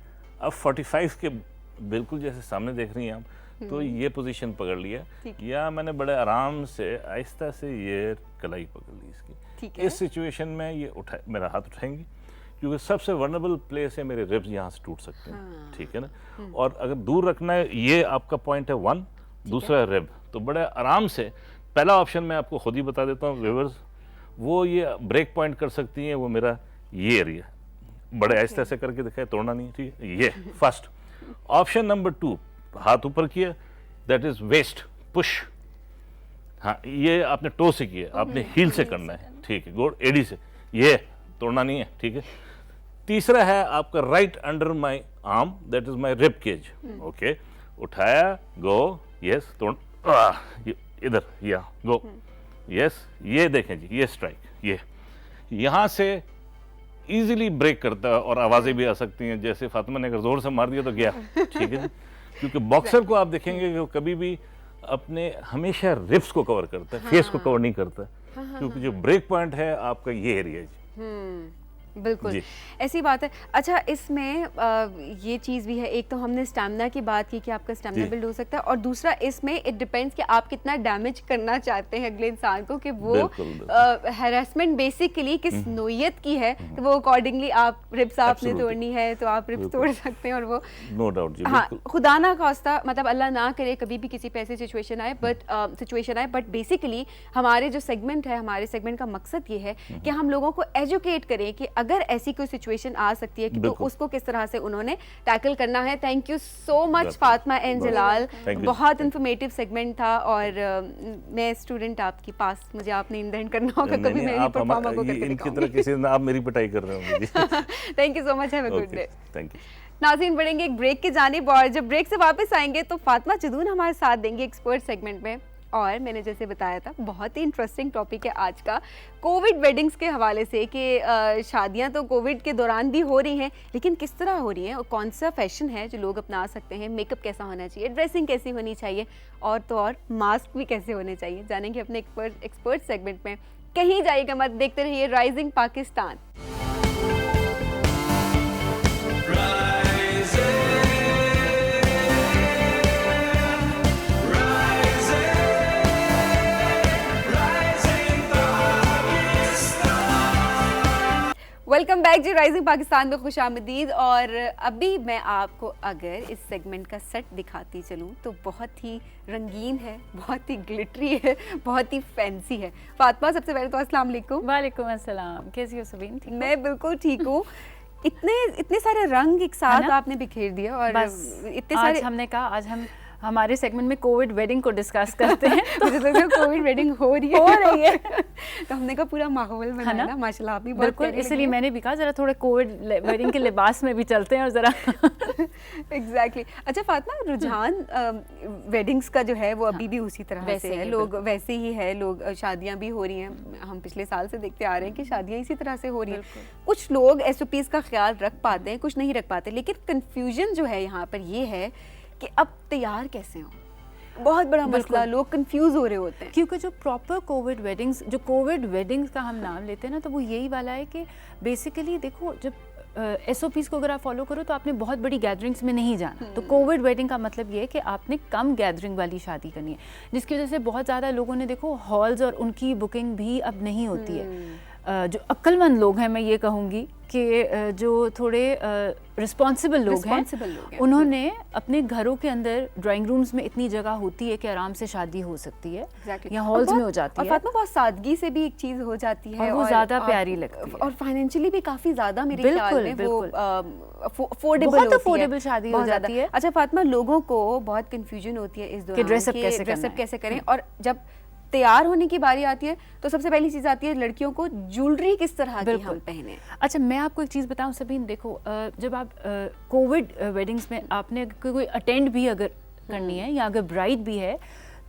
अब 45 के बिल्कुल जैसे सामने देख रही हैं आप, तो ये पोजीशन पकड़ लिया, ठीक। या मैंने बड़े आराम से आहिस्ता से ये कलाई पकड़ ली इसकी। ठीक है। इस सिचुएशन में ये मेरा हाथ उठाएंगी, क्योंकि सबसे वर्नेबल प्लेस है, मेरे रिब्स यहाँ से टूट सकते हैं, ठीक है ना। और अगर दूर रखना है, ये आपका पॉइंट है 1, दूसरा रिब, तो बड़े आराम से, पहला ऑप्शन मैं आपको खुद ही बता देता हूँ, रिवर्स, वो ये ब्रेक पॉइंट कर सकती हैं, वो मेरा ये एरिया, बड़े आहिस्ता से करके दिखाए, तोड़ना नहीं, ठीक है। ये फर्स्ट ऑप्शन। नंबर 2, हाथ ऊपर किया, दैट इज वेस्ट पुश। हाँ, ये आपने टो से किया, आपने हील से करना है, ठीक है, गोड एडी से, ये तोड़ना नहीं है, ठीक है। तीसरा है आपका right under my arm, that is my rib cage, okay. उठाया, गो, यस, तोड़, इधर, या गो, यस। ये देखें जी, ये स्ट्राइक, ये यहाँ से इजीली ब्रेक करता है, और आवाज़ें भी आ सकती हैं, जैसे फातिमा ने अगर जोर से मार दिया तो गया, ठीक है। क्योंकि बॉक्सर को आप देखेंगे कि वो कभी भी अपने हमेशा रिब्स को कवर करता है, फेस को कवर नहीं करता, क्योंकि जो ब्रेक पॉइंट है आपका ये एरिया जी। बिल्कुल जी। ऐसी बात है। अच्छा, इसमें ये चीज़ भी है, एक तो हमने स्टैमिना की बात की कि आपका स्टैमिना जी। बिल्ड हो सकता है, और दूसरा इसमें इट डिपेंड्स कि आप कितना डैमेज करना चाहते हैं अगले इंसान को, कि वो बिल्कुल, हैरेसमेंट बेसिकली किस नोयत की है, तो वो अकॉर्डिंगली आप रिब्स आपने Absolutely. तोड़नी है तो आप रिब्स तोड़ सकते हैं, और वो नो डाउट जी, हाँ, बिल्कुल। खुदा ना खास्ता, मतलब अल्लाह ना करे कभी भी किसी पे ऐसी सिचुएशन आए, बट बेसिकली हमारे जो सेगमेंट है, हमारे सेगमेंट का मकसद ये है कि हम लोगों को एजुकेट करें कि अगर ऐसी कोई सिचुएशन आ सकती है कि तो बिल्कुल। उसको किस तरह से उन्होंने टैकल करना है। थैंक यू सो मच बिल्कुल। Fatima and Jalal, Thank you. बहुत इन्फॉर्मेटिव सेगमेंट था, और मैं स्टूडेंट आपके पास, मुझे आपने इंधन करना होगा, नहीं, कभी नहीं, मैं आप परफॉर्मा को ये करके इनकी तरह दिखाऊंगी। किसी दिन आप मेरी पिटाई कर रहे होंगे जी। Thank you so much, have a good day. Thank you. नाज़रीन, बढ़ेंगे एक ब्रेक की जानिब, और जब ब्रेक से वापस आएंगे तो फातिमा जदून हमारे साथ देंगे एक्सपर्ट सेगमेंट में, और मैंने जैसे बताया था बहुत ही इंटरेस्टिंग टॉपिक है आज का, कोविड वेडिंग्स के हवाले से, कि शादियां तो कोविड के दौरान भी हो रही हैं, लेकिन किस तरह हो रही हैं, और कौन सा फैशन है जो लोग अपना सकते हैं, मेकअप कैसा होना चाहिए, ड्रेसिंग कैसी होनी चाहिए, और तो और मास्क भी कैसे होने चाहिए, जानेंगे अपने एक्सपर्ट सेगमेंट में। कहीं जाइएगा मत, देखते रहिए राइजिंग पाकिस्तान। वेलकम बैक जी, राइजिंग पाकिस्तान में खुशामदीद। और अभी मैं आपको अगर इस सेगमेंट का सेट दिखाती चलूँ तो बहुत ही रंगीन है, बहुत ही ग्लिटरी है, बहुत ही फैंसी है। फातिमा, सबसे पहले तो अस्सलाम वालेकुम। वालेकुम अस्सलाम, कैसी हो सबीन? ठीक हो? मैं बिल्कुल ठीक हूँ। इतने सारे रंग एक साथ आपने बिखेर दिए, और बस इतने आज सारे हमने कहा आज हम हमारे सेगमेंट में कोविड वेडिंग को डिस्कस करते हैं। मुझे लग रहा है कोविड वेडिंग हो रही है तो हमने कहा पूरा माहौल बनाया ना? ना, माशाल्लाह आप भी बहुत बिल्कुल, प्यारी इसलिए लगी हैं। मैंने भी कहा जरा थोड़े कोविड वेडिंग के लिबास में भी चलते हैं, और जरा एग्जैक्टली। अच्छा फातिमा, रुझान वेडिंग्स का जो है वो अभी भी उसी तरह वैसे से है, ही, लोग वैसे ही है, लोग शादियां भी हो रही हैं, हम पिछले साल से देखते आ रहे हैं कि शादियां इसी तरह से हो रही हैं। कुछ लोग SOPs का ख्याल रख पाते हैं, कुछ नहीं रख पाते, लेकिन कंफ्यूजन जो है यहाँ पर ये है कि अब तैयार कैसे हों, बहुत बड़ा मसला, लोग कंफ्यूज हो रहे होते हैं। क्योंकि जो प्रॉपर कोविड वेडिंग्स, जो कोविड वेडिंग्स का हम नाम लेते हैं ना, तो वो यही वाला है कि बेसिकली देखो, जब SOPs को अगर आप फॉलो करो तो आपने बहुत बड़ी गैदरिंग्स में नहीं जाना। तो कोविड वेडिंग का मतलब ये है कि आपने कम गैदरिंग वाली शादी करनी है, जिसकी वजह से बहुत ज़्यादा लोगों ने देखो हॉल्स और उनकी बुकिंग भी अब नहीं होती है। जो अक्लमंद लोग हैं, मैं ये कहूँगी कि जो थोड़े रिस्पॉन्सिबल लोग हैं, उन्होंने अपने घरों के अंदर ड्राइंग रूम्स में इतनी जगह होती है कि आराम से शादी हो सकती है, या हॉल्स में हो जाती है। और फातिमा बहुत सादगी से भी एक चीज़ हो जाती है, और वो ज़्यादा प्यारी लगती है, और फाइनेंशियली भी काफ़ी ज़्यादा मेरे ख्याल में वो अफोर्डेबल शादी हो जाती है। अच्छा फातिमा, लोगों को बहुत कंफ्यूजन होती है इस दौरान कि ड्रेसअप कैसे करें, और जब तैयार होने की बारी आती है तो सबसे पहली चीज़ आती है लड़कियों को ज्वेलरी किस तरह की हम पहने। अच्छा, मैं आपको एक चीज़ बताऊं सबीन, देखो जब आप कोविड वेडिंग्स में आपने कोई अटेंड भी अगर करनी है या अगर ब्राइड भी है,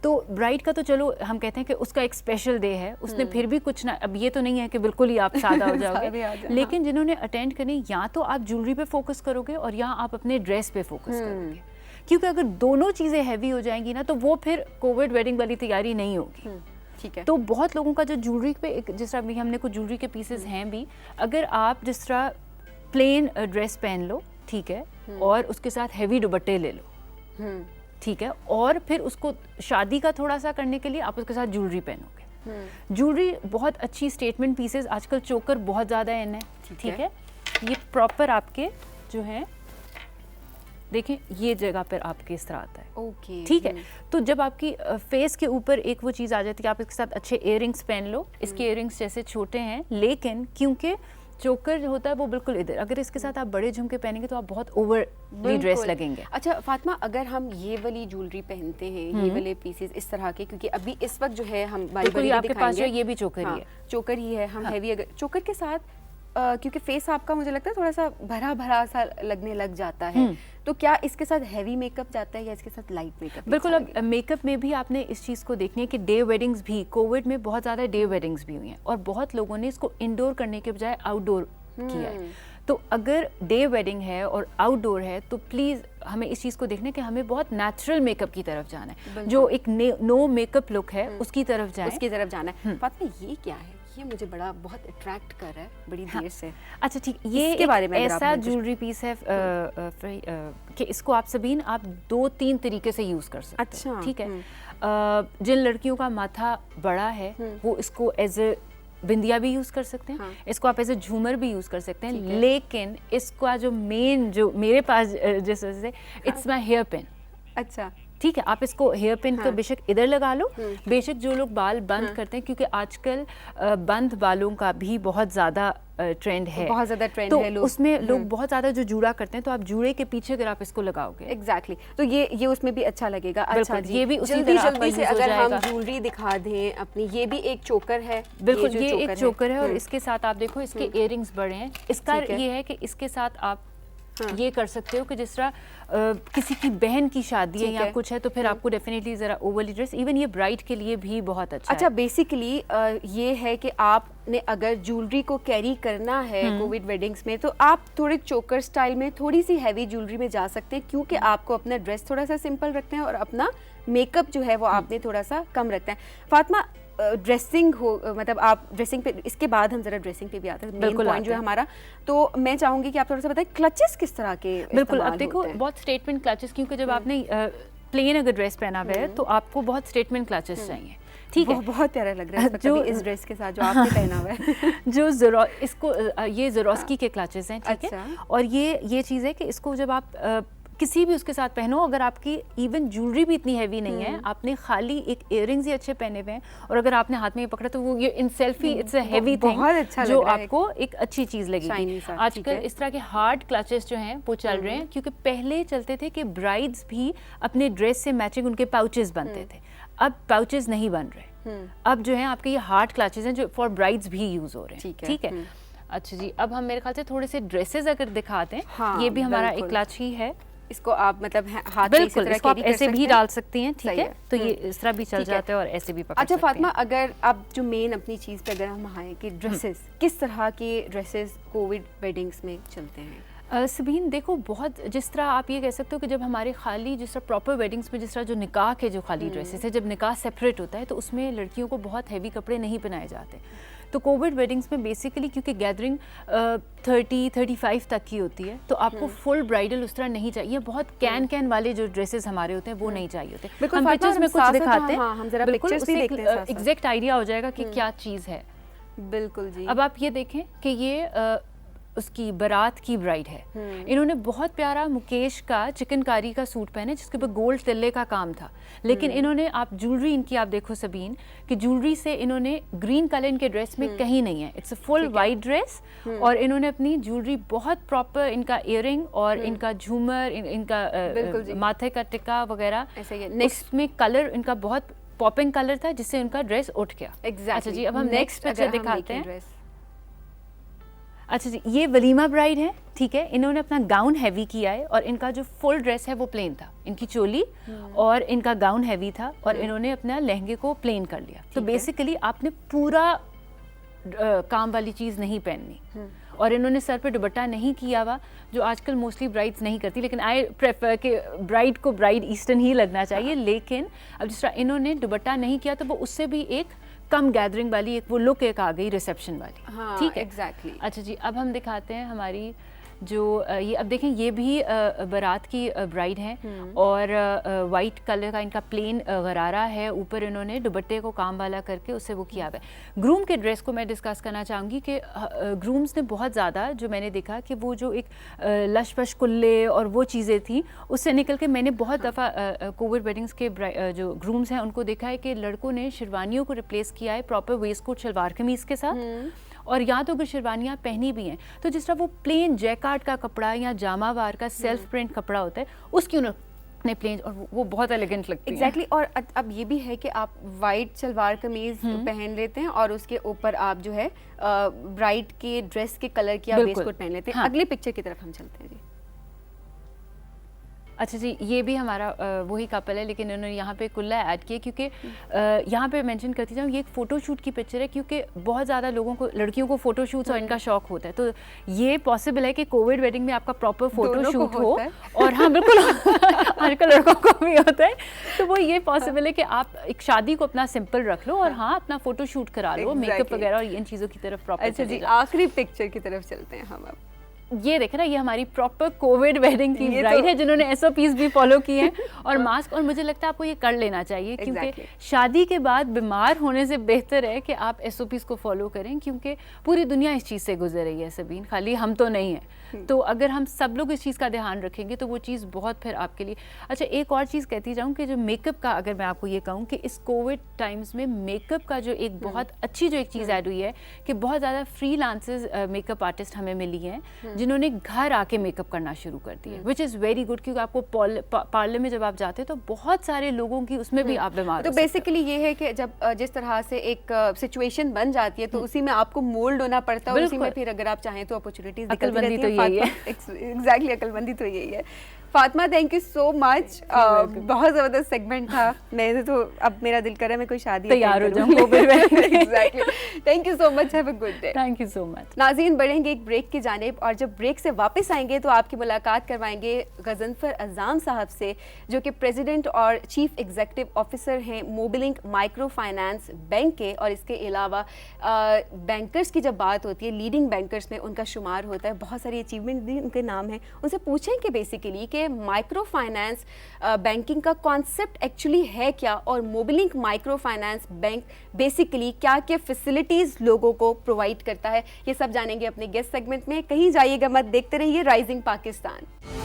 तो ब्राइड का तो चलो हम कहते हैं कि उसका एक स्पेशल डे है, उसने फिर भी कुछ ना, अब ये तो नहीं है कि बिल्कुल ही आप सादा हो जाओगे, लेकिन जिन्होंने अटेंड करनी, या तो आप ज्वेलरी पे फोकस करोगे और या आप अपने ड्रेस पे फोकस करोगे, क्योंकि अगर दोनों चीज़ें हैवी हो जाएंगी ना, तो वो फिर कोविड वेडिंग वाली तैयारी नहीं होगी। ठीक है। तो बहुत लोगों का जो ज्वेलरी पे जिस तरह भी हमने कुछ ज्वेलरी के पीसेस हैं भी, अगर आप जिस तरह प्लेन ड्रेस पहन लो, ठीक है, और उसके साथ हैवी दुपट्टे ले लो, ठीक है, और फिर उसको शादी का थोड़ा सा करने के लिए आप उसके साथ ज्वेलरी पहनोगे। ज्वेलरी बहुत अच्छी स्टेटमेंट पीसेस, आजकल चोकर बहुत ज़्यादा इन है, ठीक है, ये प्रॉपर आपके जो है, देखें ये जगह पर आपके इस तरह आता है, ओके, ठीक है। तो जब आपकी फेस के ऊपर एक वो चीज़ आ जाती है कि आप इसके साथ अच्छे इयररिंग्स पहन लो, इसके इयररिंग्स जैसे छोटे हैं, लेकिन क्योंकि चोकर जो होता है वो बिल्कुल इधर, अगर इसके साथ आप बड़े झुमके पहनेंगे तो आप बहुत ओवरली ड्रेस लगेंगे। अच्छा फातिमा, अगर हम ये वाली ज्वेलरी पहनते हैं, ये वाले पीसेस इस तरह के, क्योंकि अभी इस वक्त जो है हम बारी आपके पास जो ये भी चोकर ही है, चोकर ही है, हम हैवी अगर चोकर के साथ क्योंकि फेस आपका मुझे लगता है थोड़ा सा भरा भरा सा लगने लग जाता है, तो क्या इसके साथ हैवी मेकअप जाता है या इसके साथ लाइट मेकअप? बिल्कुल, अब मेकअप में भी आपने इस चीज़ को देखनी है कि डे वेडिंग्स भी, कोविड में बहुत ज़्यादा डे वेडिंग्स भी हुई हैं, और बहुत लोगों ने इसको इंडोर करने के बजाय आउटडोर किया है। तो अगर डे वेडिंग है और आउटडोर है, तो प्लीज़ हमें इस चीज़ को देखना है कि हमें बहुत नेचुरल मेकअप की तरफ जाना है, जो एक नो मेकअप लुक है उसकी तरफ जाना है। फातिमा, ये क्या है? ये मुझे बड़ा बहुत अट्रैक्ट कर रहा है बड़ी देर से। अच्छा ठीक, ये इसके बारे में ऐसा ज्वेलरी पीस है कि इसको आप सबीन आप 2-3 तरीके से यूज़ कर सकते हैं। अच्छा, ठीक है। जिन लड़कियों का माथा बड़ा है वो इसको एज ए बिंदिया भी यूज़ कर सकते हैं, इसको आप एज ए झूमर भी यूज़ कर सकते हैं, लेकिन इसका जो मेन जो मेरे पास जैसे इट्स माई हेयर पिन। अच्छा ठीक है, आप इसको हेयर पिन का बेशक इधर लगा लो, बेशक जो लोग बाल बंद करते हैं, क्योंकि आजकल बंद बालों का भी बहुत ज़्यादा ट्रेंड है, बहुत ज़्यादा ट्रेंड तो है, उसमें लोग बहुत ज़्यादा जो जूड़ा करते हैं, तो आप जूड़े के पीछे अगर आप इसको लगाओगे, एग्जैक्टली, तो ये उसमें भी अच्छा लगेगा। अच्छा जी, ये भी उसी जल्दी तरह जल्दी से अगर हम ज्वेलरी दिखा दें अपनी, ये भी एक चोकर है, बिल्कुल ये एक चोकर है, और इसके साथ आप देखो इसके इयररिंग्स बड़े हैं। इसका ये है कि इसके साथ आप ये कर सकते हो कि जिस तरह किसी की बहन की शादी है या कुछ है, तो फिर आपको डेफिनेटली ज़रा ओवरली ड्रेस, इवन ये ब्राइड के लिए भी बहुत अच्छा है। बेसिकली ये है कि आपने अगर ज्वेलरी को कैरी करना है कोविड वेडिंग्स में, तो आप थोड़े चोकर स्टाइल में थोड़ी सी हैवी ज्वेलरी में जा सकते हैं, क्योंकि आपको अपना ड्रेस थोड़ा सा सिंपल रखना है और अपना मेकअप जो है वो आपने थोड़ा सा कम रखना है। फातिमा, ड्रेसिंग हो, मतलब आप ड्रेसिंग पे, इसके बाद हम जरा ड्रेसिंग पे भी आते हैं, मेन पॉइंट जो है हमारा, तो मैं चाहूंगी कि आप थोड़ा सा बताएं क्लचेस किस तरह के। बिल्कुल, अब देखो बहुत स्टेटमेंट क्लचेस, क्योंकि जब आपने प्लेन अगर ड्रेस पहना हुआ है तो आपको बहुत स्टेटमेंट क्लचेस चाहिए, ठीक है, बहुत प्यारा लग रहा है जो इस ड्रेस के साथ जो आपने पहना हुआ है जो इसको ये ज़रोस्की के क्लचेस हैं, ठीक है, और ये चीज़ है कि इसको जब आप किसी भी उसके साथ पहनो, अगर आपकी इवन ज्वेलरी भी इतनी हैवी नहीं है, आपने खाली एक इयररिंग्स ही अच्छे पहने हुए हैं, और अगर आपने हाथ में ये पकड़ा तो वो ये in selfie it's a heavy thing, अच्छा जो आपको एक अच्छी चीज़ लगेगी। आजकल इस तरह के हार्ड क्लचेस जो हैं वो चल रहे हैं, क्योंकि पहले चलते थे कि ब्राइड्स भी अपने ड्रेस से मैचिंग उनके पाउचेस बनते थे, अब पाउचेस नहीं बन रहे, अब जो है आपके ये हार्ड क्लचेस हैं जो फॉर ब्राइड्स भी यूज़ हो रहे हैं, ठीक है। अच्छा जी, अब हम मेरे ख्याल से थोड़े से ड्रेसेस अगर दिखाते हैं, ये भी हमारा एक क्लच ही है, इसको आप मतलब हाथ बिल्कुल इसको आप ऐसे भी डाल सकती हैं, ठीक है, तो ये इस तरह भी चल जाता है और ऐसे भी पकड़ अच्छा फातिमा, अगर आप जो मेन अपनी चीज़ पे अगर हम आए कि ड्रेसेस, किस तरह के ड्रेसेस कोविड वेडिंग्स में चलते हैं? सबीन देखो, बहुत जिस तरह आप ये कह सकते हो कि जब हमारे खाली जिस तरह प्रॉपर वेडिंग्स में जिस तरह जो निकाह के जो खाली ड्रेसेस है, जब निकाह सेपरेट होता है तो उसमें लड़कियों को बहुत हैवी कपड़े नहीं पहनाए जाते, तो कोविड वेडिंग्स में बेसिकली क्योंकि गैदरिंग 30-35 तक की होती है, तो आपको फुल ब्राइडल उस तरह नहीं चाहिए, बहुत कैन वाले जो ड्रेसेस हमारे होते हैं वो नहीं चाहिए होते। हम पिक्चर्स में कुछ दिखाते हैं, बिल्कुल एग्जैक्ट आइडिया हो जाएगा कि क्या चीज़ है। बिल्कुल जी। अब आप ये देखें कि ये उसकी बारात की ब्राइड है। इन्होंने बहुत प्यारा मुकेश का चिकनकारी का सूट पहने जिसके ऊपर गोल्ड तिल्ले का काम था, लेकिन इन्होंने, आप ज्वेलरी इनकी आप देखो सबीन कि ज्वेलरी से इन्होंने ग्रीन कलर इनके ड्रेस में कहीं नहीं है, it's a full white dress. और इन्होंने अपनी ज्वेलरी बहुत प्रॉपर, इनका इयरिंग और इनका झूमर, इनका माथे का टिक्का वगैरह, नेक्स्ट में कलर इनका बहुत पॉपिंग कलर था जिससे उनका ड्रेस उठ गया। अच्छा जी, अब हम नेक्स्ट पिक्चर दिखाते हैं। अच्छा जी, ये वलीमा ब्राइड है, ठीक है। इन्होंने अपना गाउन हैवी किया है और इनका जो फुल ड्रेस है वो प्लेन था, इनकी चोली और इनका गाउन हैवी था और इन्होंने अपना लहंगे को प्लेन कर लिया। तो बेसिकली आपने पूरा काम वाली चीज़ नहीं पहननी। और इन्होंने सर पे दुपट्टा नहीं किया हुआ, जो आजकल मोस्टली ब्राइड्स नहीं करती, लेकिन आई प्रेफर कि ब्राइड को ब्राइड ईस्टर्न ही लगना चाहिए। लेकिन अब जिस तरह इन्होंने दुपट्टा नहीं किया तो वो उससे भी एक कम गैदरिंग वाली एक वो लुक एक आ गई रिसेप्शन वाली। हाँ, ठीक है, एग्जैक्टली। अच्छा जी, अब हम दिखाते हैं हमारी जो ये, अब देखें ये भी बारात की ब्राइड है और वाइट कलर का इनका प्लेन गरारा है, ऊपर इन्होंने दुपट्टे को काम वाला करके उससे वो किया हुआ है। ग्रूम के ड्रेस को मैं डिस्कस करना चाहूँगी कि ग्रूम्स ने बहुत ज़्यादा, जो मैंने देखा कि वो जो एक लश पश कुल्ले और वो चीज़ें थी उससे निकल के, मैंने बहुत दफ़ा कोविड वेडिंग्स के जो ग्रूम्स हैं उनको देखा है कि लड़कों ने शेरवानियों को रिप्लेस किया है प्रॉपर वेस्ट कोट शलवार कमीज़ के साथ। और या तो अगर शेरवानियाँ पहनी भी हैं तो जिस तरह वो प्लेन जैकार्ड का कपड़ा या जामावार का सेल्फ प्रिंट कपड़ा होता है उसकी उन्होंने प्लेन, और वो बहुत एलिगेंट लगती है। एग्जैक्टली। और अब ये भी है कि आप वाइट सलवार कमीज पहन लेते हैं और उसके ऊपर आप जो है ब्राइड के ड्रेस के कलर की आप वेस्ट कोट पहन लेते हैं। अगली पिक्चर की तरफ हम चलते हैं जी। अच्छा जी, ये भी हमारा वही कपल है, लेकिन उन्होंने यहाँ पे कुल्ला ऐड किया क्योंकि यहाँ पे मेंशन करती जाऊँ, ये एक फ़ोटोशूट की पिक्चर है क्योंकि बहुत ज़्यादा लोगों को, लड़कियों को फ़ोटोशूट्स और इनका शौक होता है। तो ये पॉसिबल है कि कोविड वेडिंग में आपका प्रॉपर फ़ोटोशूट हो। और हाँ बिल्कुल आजकल लड़कों को भी होता है, तो वो ये पॉसिबल है कि आप एक शादी को अपना सिंपल रख लो और हाँ अपना फ़ोटोशूट करा लो, मेकअप वगैरह और इन चीज़ों की तरफ प्रॉपर। अच्छा जी, आखिरी पिक्चर की तरफ चलते हैं हम अब। ये देखे ना, ये हमारी प्रॉपर कोविड वेडिंग की ब्राइड है जिन्होंने SOPs भी फॉलो किए हैं और मास्क, और मुझे लगता है आपको ये कर लेना चाहिए क्योंकि शादी के बाद बीमार होने से बेहतर है कि आप SOPs को फॉलो करें, क्योंकि पूरी दुनिया इस चीज़ से गुजर रही है सबीन, खाली हम तो नहीं हैं। तो अगर हम सब लोग इस चीज़ का ध्यान रखेंगे तो वो चीज़ बहुत फिर आपके लिए। अच्छा, एक और चीज़ कहती जाऊँ कि जो मेकअप का, अगर मैं आपको ये कहूँ कि इस कोविड टाइम्स में मेकअप का जो एक बहुत अच्छी जो एक चीज़ ऐड हुई है कि बहुत ज़्यादा फ्रीलांसर्स मेकअप आर्टिस्ट हमें मिली हैं जिन्होंने घर आके मेकअप करना शुरू कर दिया, विच इज़ वेरी गुड, क्योंकि आपको पार्लर में जब आप जाते हो तो बहुत सारे लोगों की उसमें भी आप बीमार। तो बेसिकली ये है कि जब जिस तरह से एक सिचुएशन बन जाती है तो उसी में आपको मोल्ड होना पड़ता है, उसी में फिर अगर आप चाहें तो अपॉर्चुनिटीज निकलती रहती हैं। एग्जैक्टली, अकलमंदी तो यही है। Fatima, thank you so much, बहुत ज़बरदस्त सेगमेंट था। मैंने तो अब मेरा दिल कर रहा है मैं कोई शादी तैयार हो जाऊँ। Exactly, thank you so much, have a good day. Thank you so much. नाज़रीन, बढ़ेंगे एक ब्रेक की जानिब और जब ब्रेक से वापस आएंगे तो आपकी मुलाकात करवाएंगे गजनफर अज़ाम साहब से, जो कि प्रेसिडेंट और चीफ एग्जीक्यूटिव ऑफिसर हैं मोबिलिंक माइक्रो फाइनेंस बैंक के। और इसके अलावा बैंकर्स की जब बात होती है, लीडिंग बैंकर्स में उनका शुमार होता है, बहुत सारी अचीवमेंट भी उनके नाम हैं। उनसे पूछेंगे बेसिकली कि माइक्रो फाइनेंस बैंकिंग का कॉन्सेप्ट एक्चुअली है क्या, और Mobilink micro finance bank basically क्या क्या फैसिलिटीज़ लोगों को प्रोवाइड करता है। ये सब जानेंगे अपने गेस्ट सेगमेंट में। कहीं जाइएगा मत, देखते रहिए राइजिंग पाकिस्तान।